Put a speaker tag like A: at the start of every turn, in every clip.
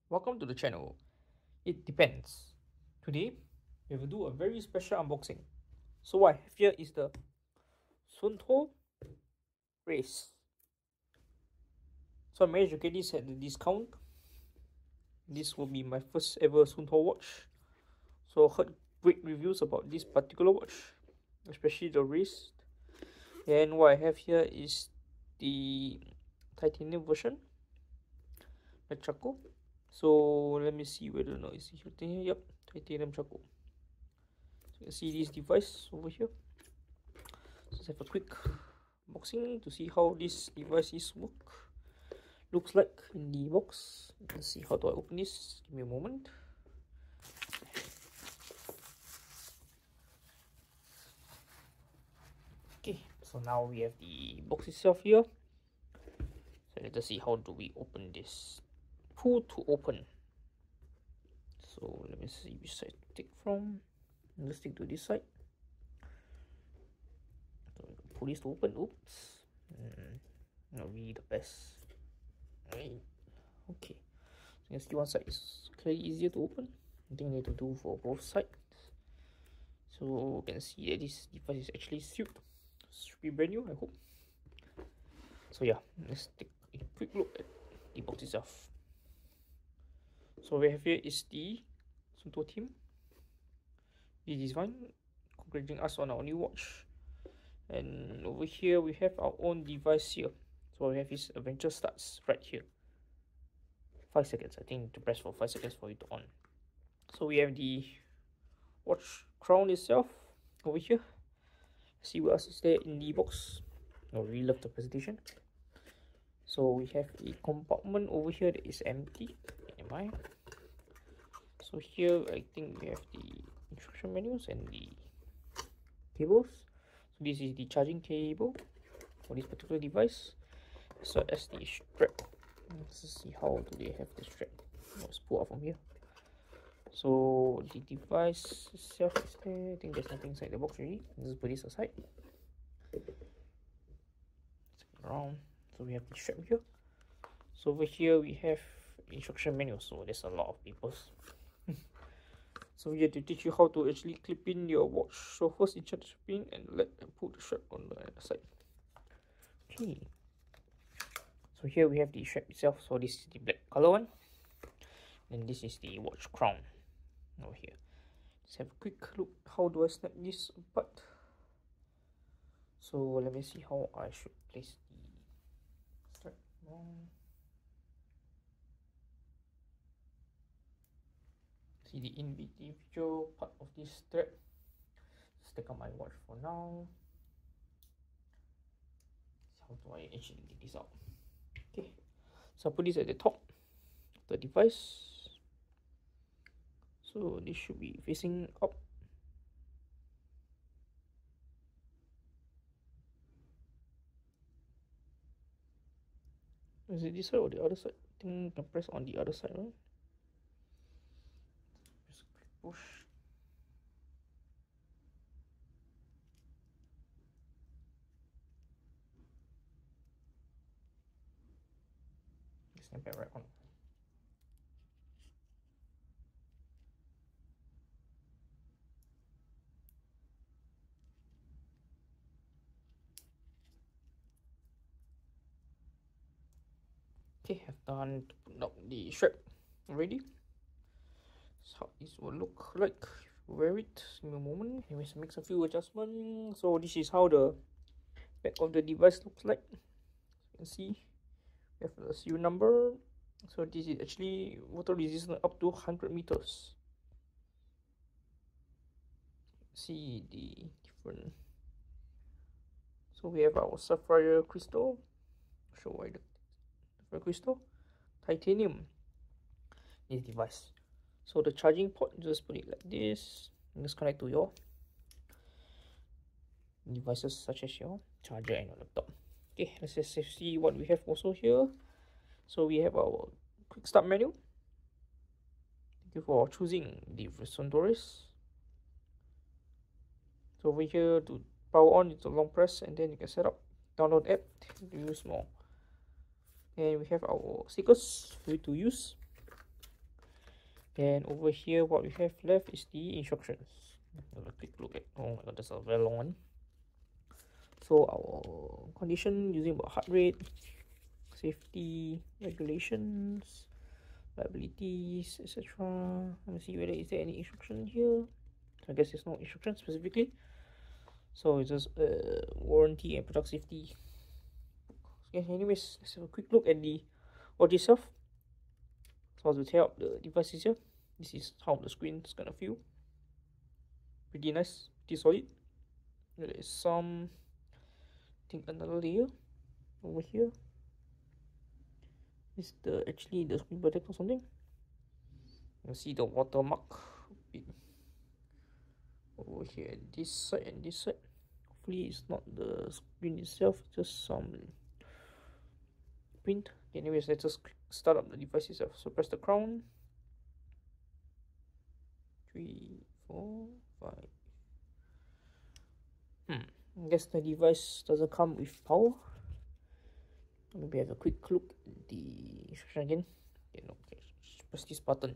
A: Welcome to the channel. It depends. Today, we will do a very special unboxing. So what I have here is the Suunto Race. So I managed to get this at the discount. This will be my first ever Suunto watch. So I heard great reviews about this particular watch, especially the wrist. And what I have here is the titanium version, the charcoal. So let me see whether or not it's written here. Yep, titanium charcoal. So you can see this device over here. So let's have a quick unboxing to see how this device looks like in the box. Let's see, how do I open this? Give me a moment. Okay, so now we have the box itself here. So let us see, how do we open this? Pull to open. So let me see which side to take from. Let's stick to this side. So pull this to open. Oops, not really the best. Okay, so you can see one side is clearly easier to open. I think I need to do for both sides. So you can see that this device is actually sealed. Should be brand new, I hope. So yeah, let's take a quick look at the box itself. So we have here is the Suunto team. This is one congratulating us on our new watch. And over here we have our own device here. So we have this adventure starts right here. 5 seconds, I think, to press for 5 seconds for it to on. So we have the watch crown itself over here. Let's see what else is there in the box. I really love the presentation. So we have a compartment over here that is empty. So here I think we have the instruction manuals and the cables. So this is the charging cable for this particular device, as well as the strap. Let's see, how do they have the strap? Let's pull out from here. So the device itself is there. I think there's nothing inside the box really. Let's put this aside. Around. So we have the strap here. So over here we have instruction manual. So there's a lot of papers. So we have to teach you how to actually clip in your watch. So first insert the pin and put the strap on the other side. Okay. So here we have the strap itself. So this is the black color one. And this is the watch crown over here. Let's have a quick look. How do I snap this apart? So let me see how I should place the strap on. See the individual part of this strap. Let's take out my watch for now. How do I actually get this out? Okay, so I'll put this at the top of the device. So this should be facing up. Is it this side or the other side? I think you can press on the other side, right? Just push. Snap it right on. Okay, I've done to put out the strap already. That's how this will look like. Wear it. Give me a moment. Anyways, make a few adjustments. So this is how the back of the device looks like. You can see we have the serial number. So this is actually water resistant up to 100 meters. See the different. So we have our sapphire crystal. Show why the sapphire crystal, titanium. This device. So the charging port, just put it like this. And just connect to your devices such as your charger and your laptop. Okay, let's just see what we have also here. So we have our quick start menu. Thank you for choosing the Suunto Race. So over here, to power on, it's a long press, and then you can set up download app to use more. And we have our stickers for you to use. Then over here, what we have left is the instructions. Have a quick look at. Oh my god, that's a very long one. So our condition using about heart rate, safety regulations, liabilities, etc. Let me see whether is there any instruction here. I guess there's no instruction specifically. So it's just warranty and product safety. Okay, anyways, let's have a quick look at the watch itself. So to tear up the devices here, this is how the screen is gonna feel. Pretty nice, pretty solid. There is some, I think, another layer over here. Is the actually the screen protector or something? You can see the watermark over here at this side and this side. Hopefully it's not the screen itself, just some print. Okay, anyways, let's just start up the device itself. So press the crown. 3, 4, 5. I guess the device doesn't come with power. Maybe have a quick look at the instruction again. Okay, no, okay, just press this button.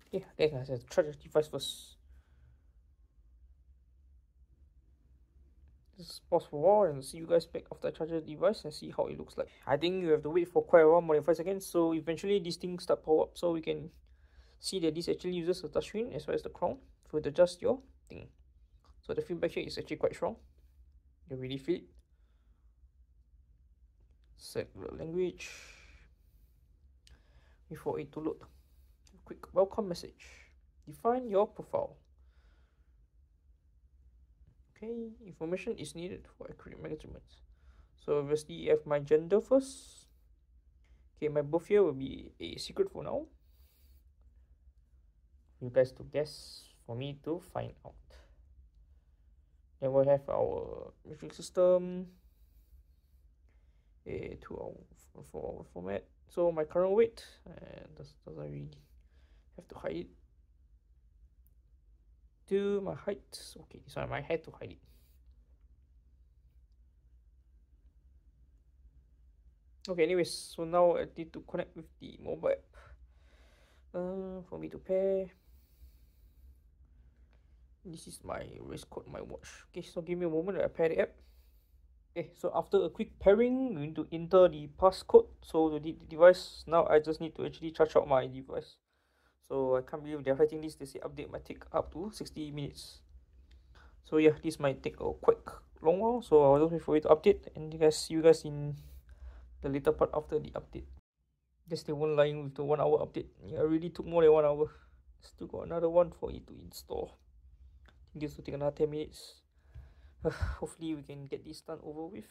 A: Okay, let's charge the device first. Just pause for a while and see you guys back after I charge the device and see how it looks like. I think you have to wait for quite a while, more than 5 seconds. So eventually this thing start power up, so we can see that this actually uses a touchscreen as well as the crown to adjust your thing. So the feedback here is actually quite strong. You really feel it. Set the language. Wait for it to load. Quick welcome message. Define your profile. Okay, information is needed for accurate measurements. So obviously I have my gender first. Okay, my birth year will be a secret for now. You guys to guess, for me to find out. Then we'll have our metric system. To our for format. So my current weight, doesn't really have to hide it. To my height, okay, so I might have to hide it. Okay, anyways, so now I need to connect with the mobile app for me to pair. This is my race code, my watch. Okay, so give me a moment, I pair the app. Okay, so after a quick pairing, we need to enter the passcode. So to the device, now I just need to actually charge out my device. So I can't believe they're writing this. They say update might take up to 60 minutes. So yeah, this might take a quite long while. So I'll just wait for it to update and see you guys in the later part after the update. Guess they weren't lying with the 1 hour update. Yeah, it really took more than 1 hour. Still got another one for it to install. I think this will take another 10 minutes. Hopefully we can get this done over with.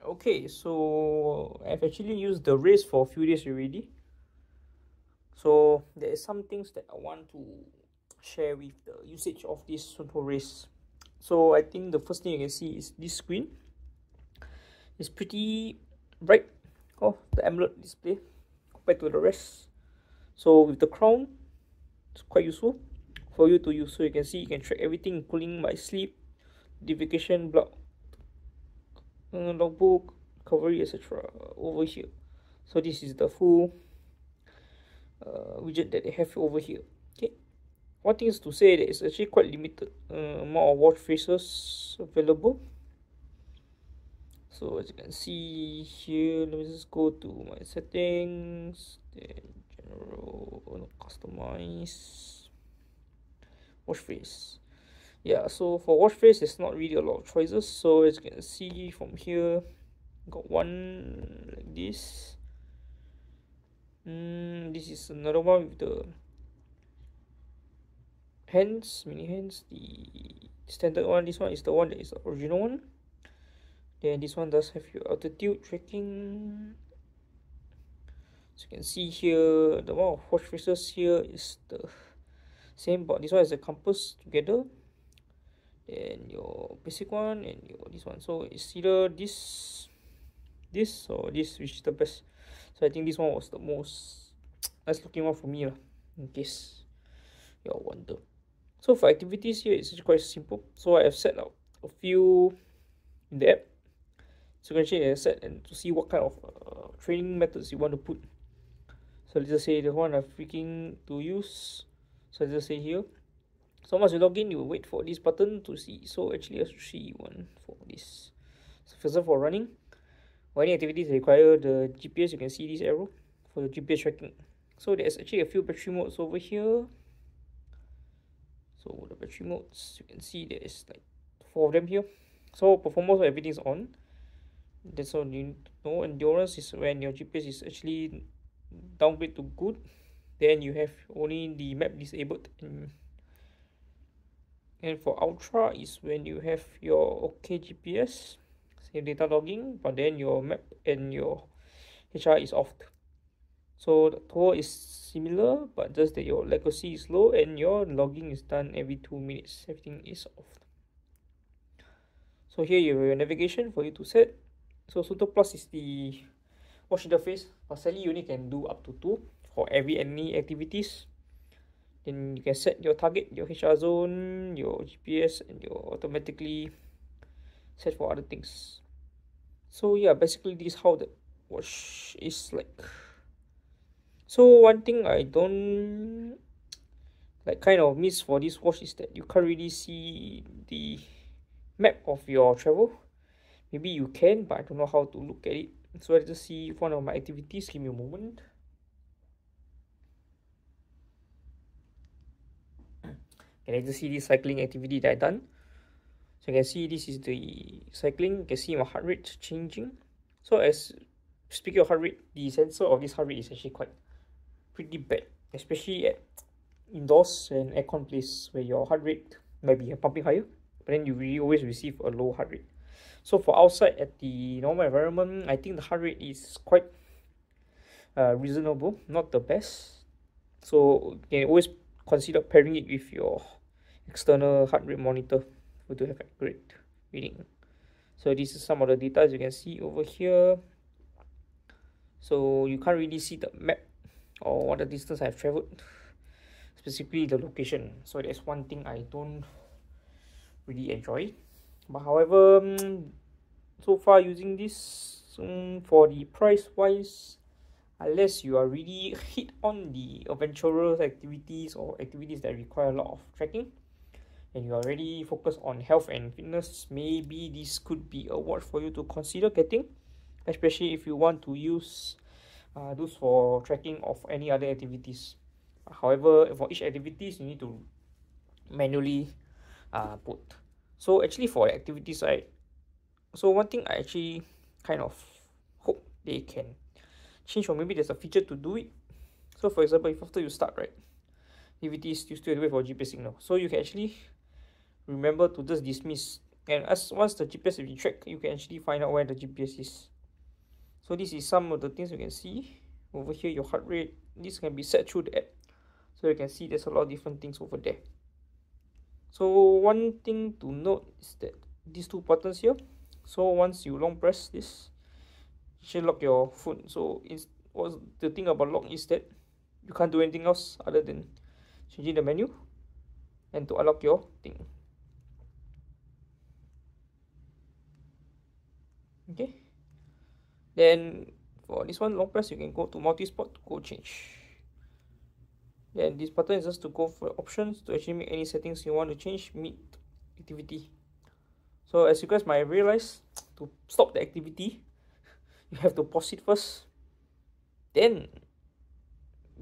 A: Okay, so I've actually used the race for a few days already. So there is some things that I want to share with the usage of this Suunto Race. So I think the first thing you can see is this screen. It's pretty bright. Oh, the AMOLED display compared to the rest. So with the crown, it's quite useful for you to use. So you can see you can track everything, including my sleep, notification, blog, logbook, recovery, etc. over here. So this is the full widget that they have over here. Okay, one thing is to say that it's actually quite limited amount of watch faces available. So as you can see here, let me just go to my settings, then general, customize, watch face. Yeah, so for watch face, there's not really a lot of choices. So as you can see from here, got one like this. This is another one with the hands, mini hands. The standard one, this one is the one that is the original one. Then this one does have your altitude tracking. So you can see here, the amount of watch faces here is the same, but this one is the compass together. Then your basic one and your this one. So it's either this or this, which is the best. So I think this one was the most nice looking one for me lah, in case you all wonder. So for activities here, it's quite simple. So I have set out a few in the app. So you can actually set and to see what kind of training methods you want to put. So let's just say the one I'm freaking to use. So let's just say here. So once you log in, you wait for this button to see. So actually let's see one for this. So first of all, for running, or any activities that require the GPS, you can see this arrow for the GPS tracking. So there's actually a few battery modes over here. So the battery modes, you can see there is like 4 of them here. So performance, everything's on. That's all you need to know. Endurance is when your GPS is actually downgrade to good. Then you have only the map disabled. And for ultra is when you have your OK GPS, save data logging, but then your map and your HR is off. So the tour is similar, but just that your latency is low and your logging is done every 2 minutes. Everything is off. So here you have your navigation for you to set. So Suunto Plus is the watch interface, but sadly you only can do up to 2 for any activities. Then you can set your target, your HR zone, your GPS, and your automatically set for other things. So yeah, basically this is how the watch is like. So one thing I don't like kind of miss for this watch is that you can't really see the map of your travel. Maybe you can, but I don't know how to look at it. So let's just see one of my activities. Give me a moment. Okay, let's just see this cycling activity that I done. So you can see this is the cycling. You can see my heart rate changing. So as speaking of heart rate, the sensor of this heart rate is actually pretty bad, especially at indoors and aircon place where your heart rate might be pumping higher, but then you really always receive a low heart rate. So for outside at the normal environment, I think the heart rate is quite reasonable, not the best. So you can always consider pairing it with your external heart rate monitor to have accurate reading. So this is some of the data you can see over here. So you can't really see the map or what the distance I've traveled, specifically the location. So that's one thing I don't really enjoy. But however, so far using this, for the price wise, unless you are really hit on the adventurous activities or activities that require a lot of tracking, and you are already focused on health and fitness, maybe this could be a watch for you to consider getting, especially if you want to use those for tracking of any other activities. However, for each activities, you need to manually put. So actually for the activity side, so one thing I actually kind of hope they can change, or maybe there's a feature to do it. So for example, if after you start, right, activities, you still have to wait for GPS signal. So you can actually remember to just dismiss, and once the GPS is tracked, you can actually find out where the GPS is. So this is some of the things you can see over here. Your heart rate, this can be set through the app, so you can see there's a lot of different things over there. So one thing to note is that these 2 buttons here, so once you long press this, you should lock your phone. So the thing about lock is that you can't do anything else other than changing the menu and to unlock your thing. Okay, then for this one, long press, you can go to multi-spot to go change. Then this button is just to go for options to actually make any settings you want to change mid activity. So as you guys might realize, to stop the activity, you have to pause it first. Then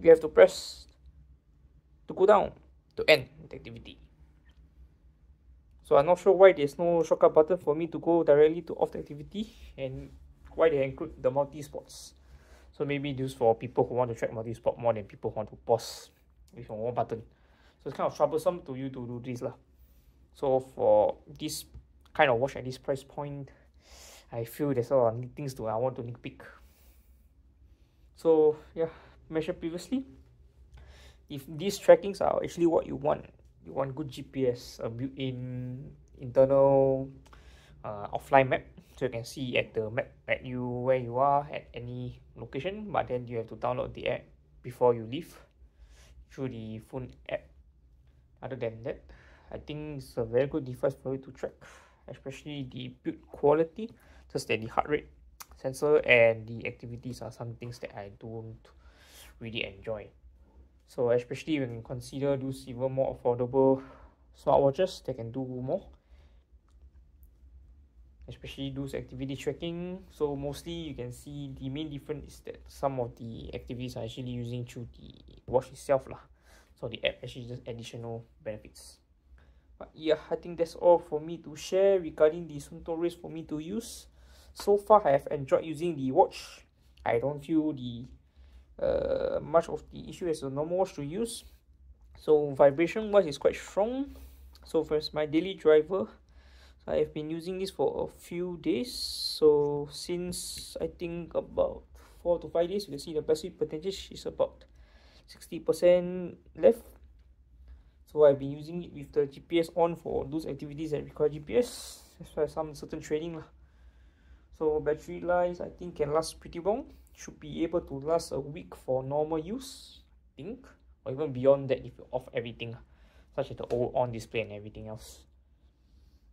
A: you have to press to go down to end the activity. So I'm not sure why there's no shortcut button for me to go directly to off the activity, and why they include the multi-spots. So maybe this for people who want to track multi-spot more than people who want to pause with one button. So it's kind of troublesome to you to do this lah. So for this kind of watch at this price point, I feel there's a lot of things I want to nitpick. So yeah, mentioned previously, if these trackings are actually what you want good GPS, a built-in internal offline map, so you can see at the map at you where you are at any location, but then you have to download the app before you leave through the phone app. Other than that, I think it's a very good device for you to track especially the build quality, just that the heart rate sensor and the activities are some things that I don't really enjoy. So especially when you consider those even more affordable smartwatches that can do more, especially those activity tracking. So mostly you can see the main difference is that some of the activities are actually using through the watch itself lah. So the app actually just additional benefits. But yeah, I think that's all for me to share regarding the Suunto Race for me to use. So far I have enjoyed using the watch. I don't feel the much of the issue as a normal watch to use. So vibration wise is quite strong. So for my daily driver, I have been using this for a few days. So since I think about 4 to 5 days, you can see the battery percentage is about 60% left. So I've been using it with the GPS on for those activities that require GPS, as well as some certain training lah. So battery life I think can last pretty long. Should be able to last a week for normal use, I think, or even beyond that if you off everything, such as the old on display and everything else.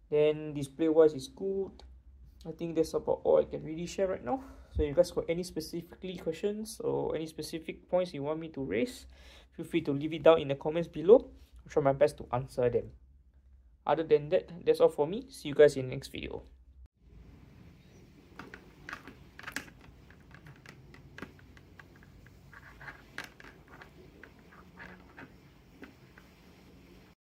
A: Then display wise is good. I think that's about all I can really share right now. So if you guys got any specifically questions or any specific points you want me to raise, feel free to leave it down in the comments below. I'll try my best to answer them. Other than that, that's all for me. See you guys in the next video.